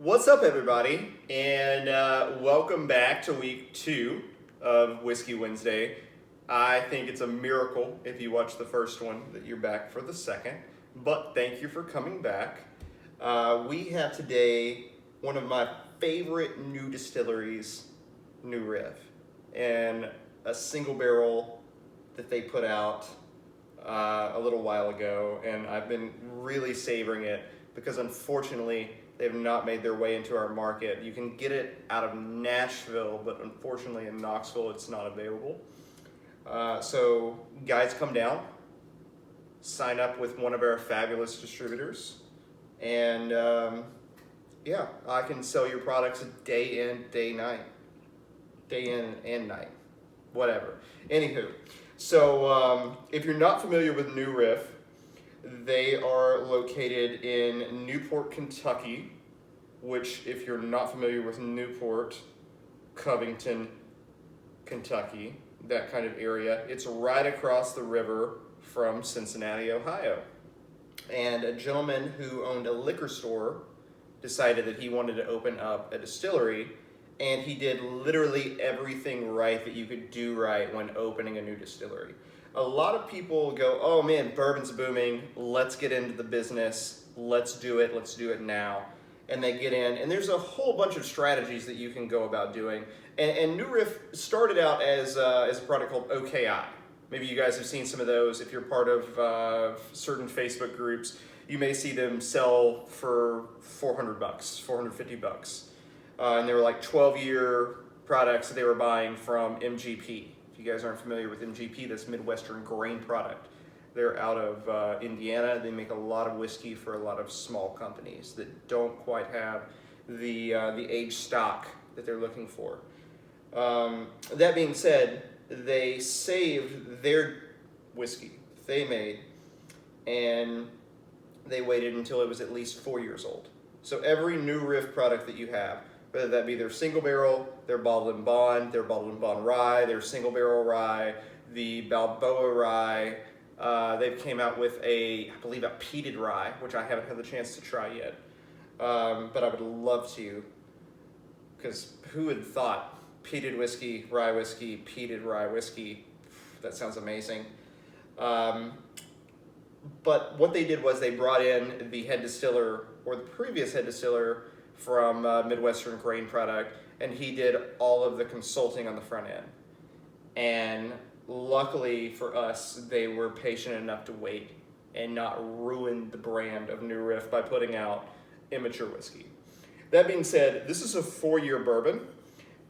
What's up, everybody, and welcome back to week 2 of Whiskey Wednesday. I think it's a miracle if you watch the first one that you're back for the second, but thank you for coming back. We have today one of my favorite new distilleries, New Riff, and a single barrel that they put out a little while ago, and I've been really savoring it because unfortunately they have not made their way into our market. You can get it out of Nashville, but unfortunately in Knoxville it's not available. So guys, come down, sign up with one of our fabulous distributors, and yeah, I can sell your products day in, day in and night, whatever. Anywho, so if you're not familiar with New Riff, they are located in Newport, Kentucky, which, if you're not familiar with Newport, Covington, Kentucky, that kind of area, it's right across the river from Cincinnati, Ohio. And a gentleman who owned a liquor store decided that he wanted to open up a distillery, and he did literally everything right that you could do right when opening a new distillery. A lot of people go, oh man, bourbon's booming, let's get into the business, let's do it now. And they get in, and there's a whole bunch of strategies that you can go about doing. And New Riff started out as a product called OKI. Maybe you guys have seen some of those. If you're part of certain Facebook groups, you may see them sell for $400, $450. And they were like 12-year products that they were buying from MGP. If you guys aren't familiar with MGP, that's Midwestern Grain Product. They're out of Indiana. They make a lot of whiskey for a lot of small companies that don't quite have the aged stock that they're looking for. That being said, they saved their whiskey they made, and they waited until it was at least 4 years old. So every New Riff product that you have, whether that be their single barrel, their bottled and bond, their bottled and bond rye, their single barrel rye, the Balboa rye. They've came out with I believe a peated rye, which I haven't had the chance to try yet. But I would love to, because who would have thought peated whiskey, peated rye whiskey? That sounds amazing. But what they did was they brought in the head distiller, or the previous head distiller, from Midwestern Grain Product, and he did all of the consulting on the front end. And luckily for us, they were patient enough to wait and not ruin the brand of New Riff by putting out immature whiskey. That being said, this is a 4-year bourbon,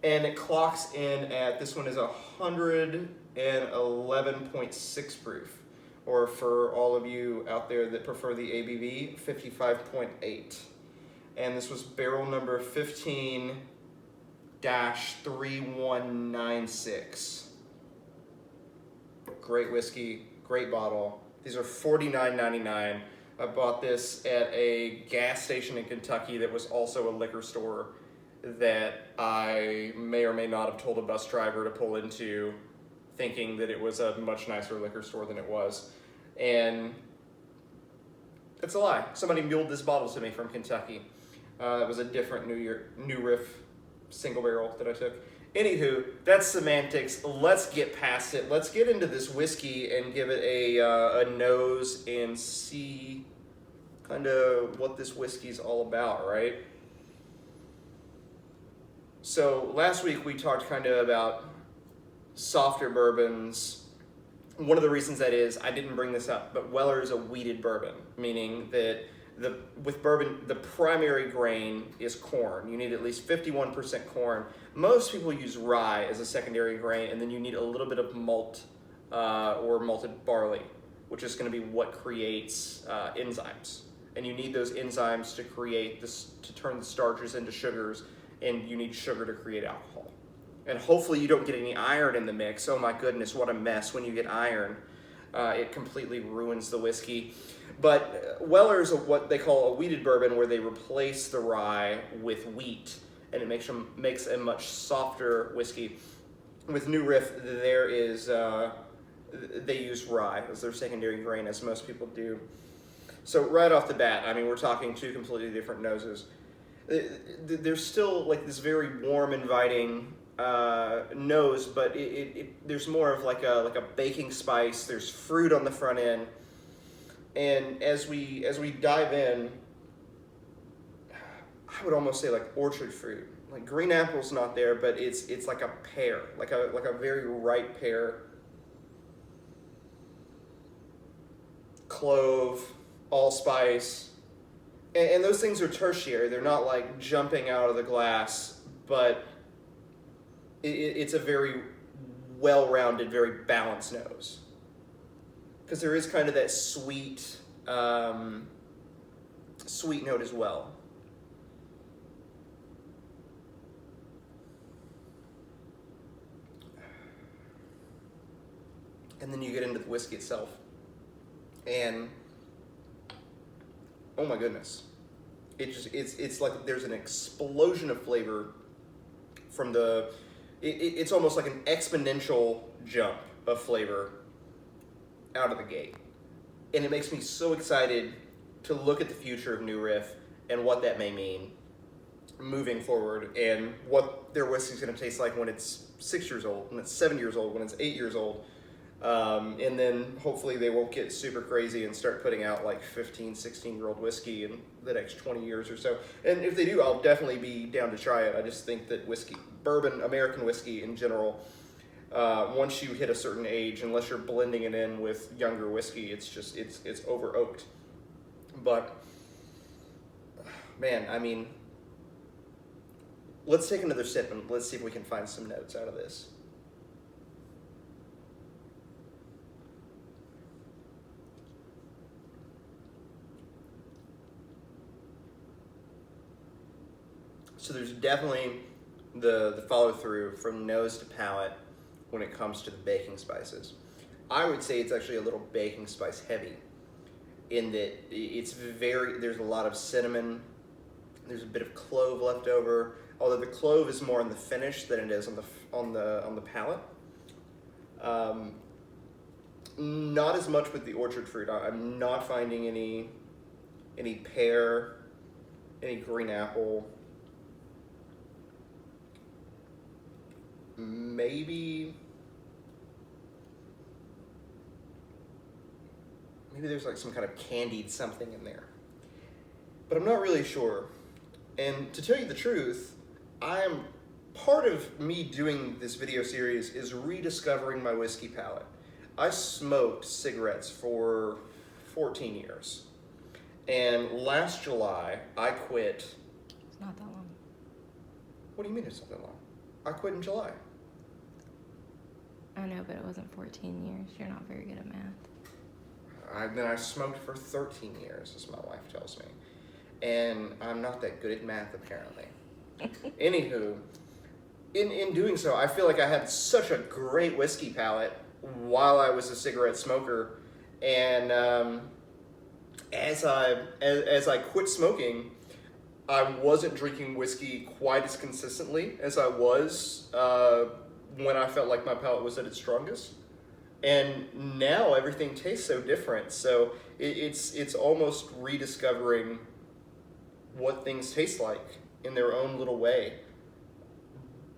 and it clocks in at, this one is 111.6 proof, or for all of you out there that prefer the ABV, 55.8. And this was barrel number 15-3196. Great whiskey, great bottle. These are $49.99. I bought this at a gas station in Kentucky that was also a liquor store that I may or may not have told a bus driver to pull into, thinking that it was a much nicer liquor store than it was. And it's a lie. Somebody muled this bottle to me from Kentucky. It was a different New Riff single barrel that I took. Anywho, that's semantics. Let's get past it. Let's get into this whiskey and give it a nose and see kind of what this whiskey's all about, right? So last week we talked kind of about softer bourbons. One of the reasons that is, I didn't bring this up, but Weller is a wheated bourbon, meaning that with bourbon, the primary grain is corn. You need at least 51% corn. Most people use rye as a secondary grain, and then you need a little bit of malt or malted barley, which is going to be what creates enzymes. And you need those enzymes to create this, to turn the starches into sugars, and you need sugar to create alcohol. And hopefully you don't get any iron in the mix. Oh my goodness, what a mess when you get iron. It completely ruins the whiskey. But Weller's what they call a wheated bourbon, where they replace the rye with wheat, and it makes a much softer whiskey. With New Riff, they use rye as their secondary grain, as most people do. So right off the bat, I mean, we're talking two completely different noses. there's still like this very warm, inviting nose, but there's more of like a baking spice. There's fruit on the front end, and as we dive in, I would almost say like orchard fruit. Like green apple's not there, but it's like a pear, like a very ripe pear. Clove, allspice, and those things are tertiary. They're not like jumping out of the glass, but it's a very well-rounded, very balanced nose. Because there is kind of that sweet, sweet note as well. And then you get into the whiskey itself. And oh my goodness, it's like there's an explosion of flavor from it's almost like an exponential jump of flavor out of the gate, and it makes me so excited to look at the future of New Riff and what that may mean moving forward, and what their whiskey's going to taste like when it's 6 years old, when it's 7 years old, when it's 8 years old. And then hopefully they won't get super crazy and start putting out like 15, 16-year-old whiskey in the next 20 years or so. And if they do, I'll definitely be down to try it. I just think that whiskey, bourbon, American whiskey in general, once you hit a certain age, unless you're blending it in with younger whiskey, it's over oaked. But man, I mean, let's take another sip and let's see if we can find some notes out of this. So there's definitely the follow through from nose to palate when it comes to the baking spices. I would say it's actually a little baking spice heavy, in that there's a lot of cinnamon, there's a bit of clove left over, although the clove is more on the finish than it is on the palate. Not as much with the orchard fruit. I'm not finding any pear, any green apple. Maybe there's like some kind of candied something in there, but I'm not really sure. And to tell you the truth, part of me doing this video series is rediscovering my whiskey palate. I smoked cigarettes for 14 years, and last July I quit. It's not that long. What do you mean it's not that long? I quit in July. I know, but it wasn't 14 years. You're not very good at math. Then I smoked for 13 years, as my wife tells me. And I'm not that good at math, apparently. Anywho, in doing so, I feel like I had such a great whiskey palate while I was a cigarette smoker. And as I quit smoking, I wasn't drinking whiskey quite as consistently as I was when I felt like my palate was at its strongest. And now everything tastes so different. So it's almost rediscovering what things taste like in their own little way.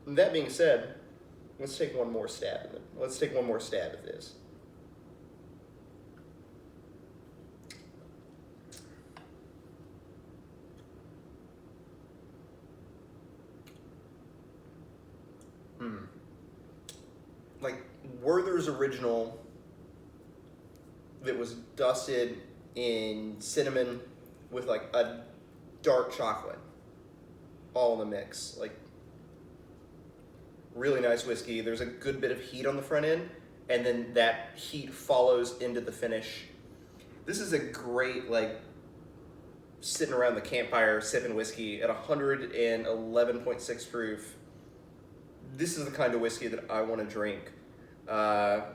That being said, let's take one more stab at it. Let's take one more stab at this. Like Werther's Original that was dusted in cinnamon with like a dark chocolate all in the mix. Like really nice whiskey. There's a good bit of heat on the front end, and then that heat follows into the finish. This is a great, like, sitting around the campfire sipping whiskey at 111.6 proof. This is the kind of whiskey that I want to drink.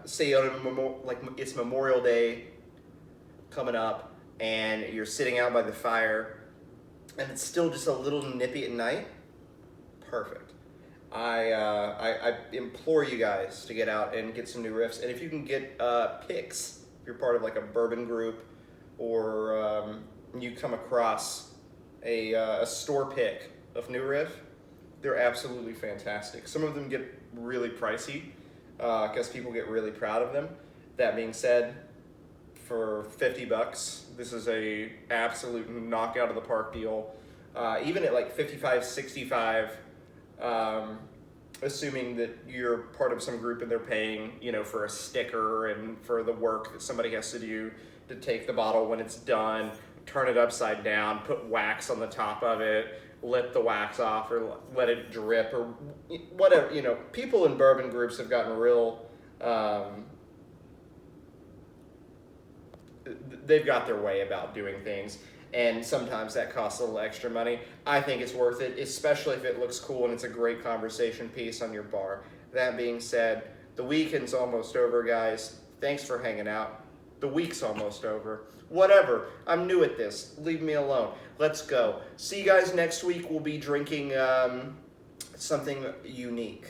Say it's Memorial Day coming up, and you're sitting out by the fire, and it's still just a little nippy at night. Perfect. I implore you guys to get out and get some New Riffs, and if you can get picks, if you're part of like a bourbon group, or you come across a store pick of New Riff. They're absolutely fantastic. Some of them get really pricey because people get really proud of them. That being said, for $50, this is a absolute knockout of the park deal. Even at like 55, 65, assuming that you're part of some group and they're paying, for a sticker and for the work that somebody has to do to take the bottle when it's done, turn it upside down, put wax on the top of it, let the wax off or let it drip or whatever. People in bourbon groups have gotten real, they've got their way about doing things. And sometimes that costs a little extra money. I think it's worth it, especially if it looks cool and it's a great conversation piece on your bar. That being said, the weekend's almost over, guys. Thanks for hanging out. The week's almost over. Whatever. I'm new at this. Leave me alone. Let's go. See you guys next week. We'll be drinking something unique.